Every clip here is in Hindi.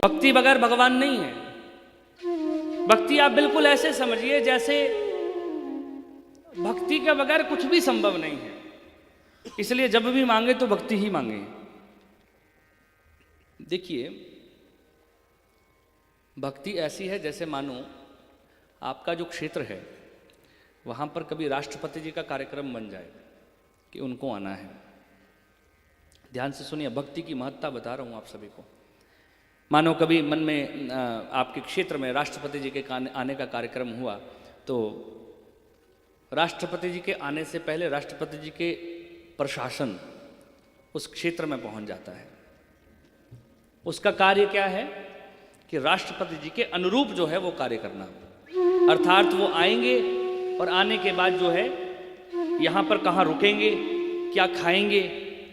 भक्ति बगैर भगवान नहीं है। भक्ति आप बिल्कुल ऐसे समझिए जैसे भक्ति के बगैर कुछ भी संभव नहीं है। इसलिए जब भी मांगे तो भक्ति ही मांगे। देखिए, भक्ति ऐसी है जैसे मानो आपका जो क्षेत्र है वहां पर कभी राष्ट्रपति जी का कार्यक्रम बन जाए कि उनको आना है। ध्यान से सुनिए, भक्ति की महत्ता बता रहा हूं आप सभी को। मानो कभी मन में आपके क्षेत्र में राष्ट्रपति जी के आने का कार्यक्रम हुआ, तो राष्ट्रपति जी के आने से पहले राष्ट्रपति जी के प्रशासन उस क्षेत्र में पहुंच जाता है। उसका कार्य क्या है कि राष्ट्रपति जी के अनुरूप जो है वो कार्य करना। अर्थात वो आएंगे और आने के बाद जो है यहाँ पर कहाँ रुकेंगे, क्या खाएंगे,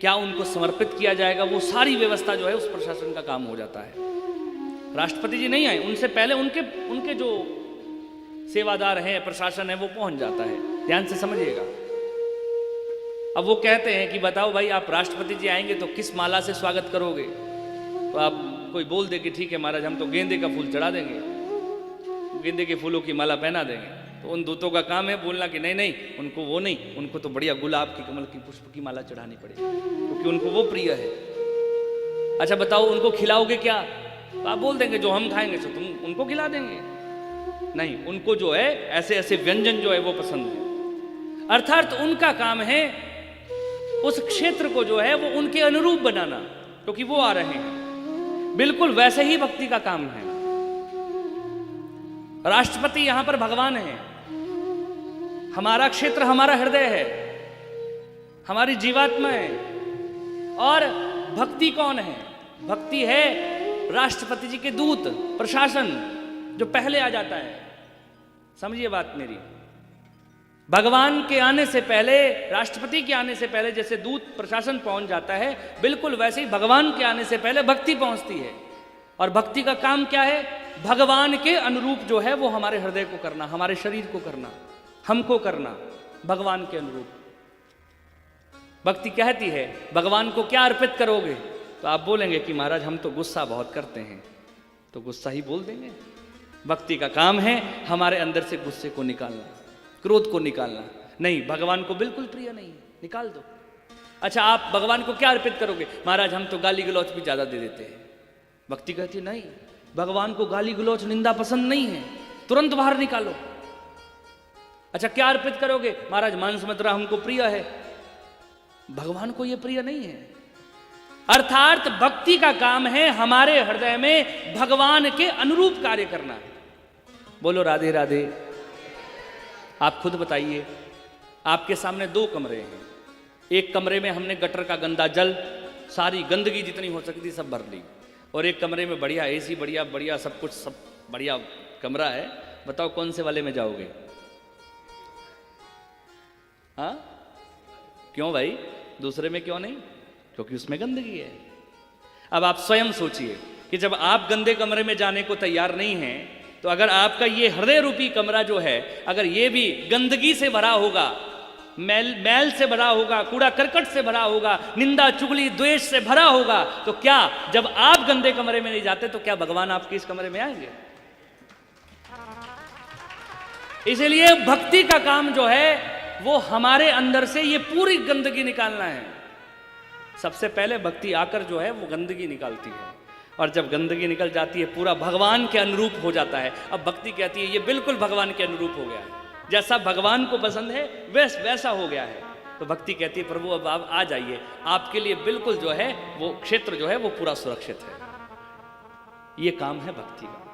क्या उनको समर्पित किया जाएगा, वो सारी व्यवस्था जो है उस प्रशासन का काम हो जाता है। राष्ट्रपति जी नहीं आए, उनसे पहले उनके जो सेवादार हैं, प्रशासन है, वो पहुंच जाता है। ध्यान से समझिएगा। अब वो कहते हैं कि बताओ भाई, आप राष्ट्रपति जी आएंगे तो किस माला से स्वागत करोगे? तो आप कोई बोल दे कि ठीक है महाराज, हम तो गेंदे का फूल चढ़ा देंगे, गेंदे के फूलों की माला पहना देंगे। तो उन दूतों का काम है बोलना कि नहीं नहीं, उनको वो नहीं, उनको तो बढ़िया गुलाब की, कमल की, पुष्प की माला चढ़ानी पड़ेगी क्योंकि उनको वो प्रिय है। अच्छा बताओ, उनको खिलाओगे क्या? तो आप बोल देंगे जो हम खाएंगे सो तुम उनको खिला देंगे। नहीं, उनको जो है ऐसे ऐसे व्यंजन जो है वो पसंद है। अर्थात उनका काम है उस क्षेत्र को जो है वो उनके अनुरूप बनाना, क्योंकि वो आ रहे हैं। बिल्कुल वैसे ही भक्ति का काम है। राष्ट्रपति यहां पर भगवान है। हमारा क्षेत्र हमारा हृदय है, हमारी जीवात्मा है। और भक्ति कौन है? भक्ति है राष्ट्रपति जी के दूत, प्रशासन जो पहले आ जाता है। समझिए बात मेरी। भगवान के आने से पहले, राष्ट्रपति के आने से पहले जैसे दूत प्रशासन पहुंच जाता है, बिल्कुल वैसे ही भगवान के आने से पहले भक्ति पहुंचती है। और भक्ति का काम क्या है? भगवान के अनुरूप जो है वो हमारे हृदय को करना, हमारे शरीर को करना, हमको करना, भगवान के अनुरूप। भक्ति कहती है भगवान को क्या अर्पित करोगे? तो आप बोलेंगे कि महाराज हम तो गुस्सा बहुत करते हैं, तो गुस्सा ही बोल देंगे। भक्ति का काम है हमारे अंदर से गुस्से को निकालना, क्रोध को निकालना। नहीं, भगवान को बिल्कुल प्रिय नहीं, निकाल दो। अच्छा, आप भगवान को क्या अर्पित करोगे? महाराज हम तो गाली गलौच भी ज्यादा दे देते हैं। भक्ति कहती नहीं, भगवान को गाली गलौच निंदा पसंद नहीं है, तुरंत बाहर निकालो। अच्छा, क्या अर्पित करोगे? महाराज मांस मदिरा हमको प्रिय है, भगवान को यह प्रिय नहीं है। अर्थात भक्ति का काम है हमारे हृदय में भगवान के अनुरूप कार्य करना। बोलो राधे राधे। आप खुद बताइए, आपके सामने दो कमरे हैं। एक कमरे में हमने गटर का गंदा जल, सारी गंदगी जितनी हो सकती सब भर ली, और एक कमरे में बढ़िया एसी, बढ़िया बढ़िया सब कुछ, सब बढ़िया कमरा है। बताओ कौन से वाले में जाओगे? हाँ, क्यों भाई? दूसरे में क्यों नहीं? क्योंकि उसमें गंदगी है। अब आप स्वयं सोचिए कि जब आप गंदे कमरे में जाने को तैयार नहीं हैं, तो अगर आपका ये हृदय रूपी कमरा जो है, अगर ये भी गंदगी से भरा होगा, मैल से भरा होगा, कूड़ा करकट से भरा होगा, निंदा चुगली द्वेष से भरा होगा, तो क्या जब आप गंदे कमरे में नहीं जाते तो क्या भगवान आपके इस कमरे में आएंगे? इसलिए भक्ति का काम जो है वो हमारे अंदर से ये पूरी गंदगी निकालना है। सबसे पहले भक्ति आकर जो है वो गंदगी निकालती है, और जब गंदगी निकल जाती है पूरा भगवान के अनुरूप हो जाता है। अब भक्ति कहती है ये बिल्कुल भगवान के अनुरूप हो गया है, जैसा भगवान को पसंद है वैसा हो गया है। तो भक्ति कहती है प्रभु अब आप आ जाइए, आपके लिए बिल्कुल जो है वो क्षेत्र जो है वो पूरा सुरक्षित है। ये काम है भक्ति का।